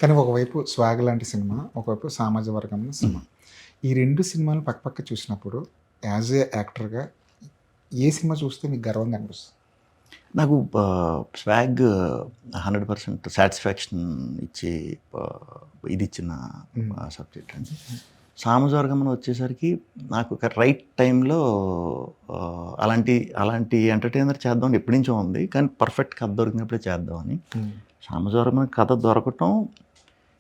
కానీ ఒకవైపు 'స్వాగ్' లాంటి సినిమా, ఒకవైపు 'సామాజిక వర్గం' సినిమా. ఈ 2 సినిమాలు పక్కపక్క చూసినప్పుడు యాజ్ ఏ యాక్టర్‌గా ఏ సినిమా చూస్తే మీకు గర్వంగా అనిపిస్తుంది? నాకు 'స్వాగ్' 100% సాటిస్ఫాక్షన్ ఇచ్చే ఇదిచ్చిన సబ్జెక్ట్ అండి. 'సామజవర్గంలో' వచ్చేసరికి నాకు ఒక రైట్ టైంలో అలాంటి ఎంటర్‌టైనర్ చేద్దామని ఎప్పటినుంచో ఉంది. కానీ పర్ఫెక్ట్ కథ దొరికినప్పుడే చేద్దామని. 'సామజవర్గం' కథ దొరకటం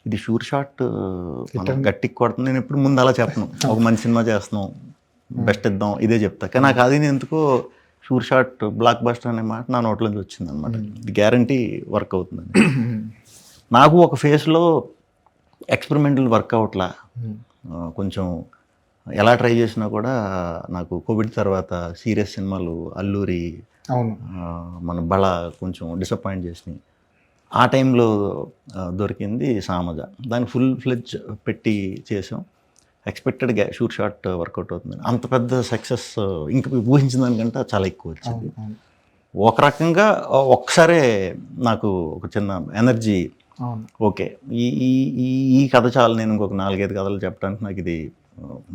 ఇది షూర్ షాట్ మనం గట్టిగా కొడుతుంది. నేను ఎప్పుడు ముందు అలా చెప్పను. ఒక మంచి సినిమా చేస్తున్నాం, బెస్ట్ ఇద్దాం ఇదే చెప్తా. కానీ నాకు అది ఎందుకో షూర్ షాట్ బ్లాక్ బస్టర్ అనే మాట నా నోట్లోంచి వచ్చిందనమాట. ఇది గ్యారంటీ వర్క్ అవుతుందని. నాకు ఒక ఫేస్లో ఎక్స్పెరిమెంటల్ వర్క్ అవట్లా. కొంచెం ఎలా ట్రై చేసినా కూడా నాకు కోవిడ్ తర్వాత సీరియస్ సినిమాలు అల్లూరి, అవును, మన బళ కొంచెం డిసప్పాయింట్ చేసినాయి. ఆ టైంలో దొరికింది 'సామజ'. దాన్ని ఫుల్ ఫ్లెడ్జ్ పెట్టి చేసాం. ఎక్స్పెక్టెడ్ షూర్ షాట్ వర్కౌట్ అవుతుంది. అంత పెద్ద సక్సెస్ ఇంకా ఊహించిన దానికంటే చాలా ఎక్కువ వచ్చింది. ఒక రకంగా ఒక్కసారే నాకు ఒక చిన్న ఎనర్జీ, ఓకే ఈ ఈ ఈ ఈ కథ చాలు, నేను ఇంకొక 4-5 కథలు చెప్పడానికి నాకు ఇది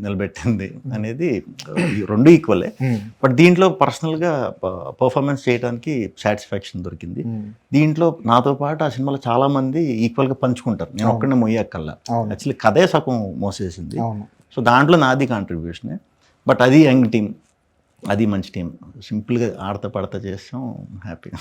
నిలబెట్టింది అనేది రెండు ఈక్వలే. బట్ దీంట్లో పర్సనల్గా పర్ఫార్మెన్స్ చేయడానికి సాటిస్ఫాక్షన్ దొరికింది. దీంట్లో నాతో పాటు ఆ సినిమాలో చాలామంది ఈక్వల్గా పంచుకుంటారు. నేను ఒక్కడే మొయ్యక్కల్లా. యాక్చువల్లీ కథే సగం మోసేసింది. సో దాంట్లో నాది కాంట్రిబ్యూషనే. బట్ అది యంగ్ టీం, అది మంచి టీం. సింపుల్గా ఆడతా పడతా చేస్తాం, హ్యాపీగా.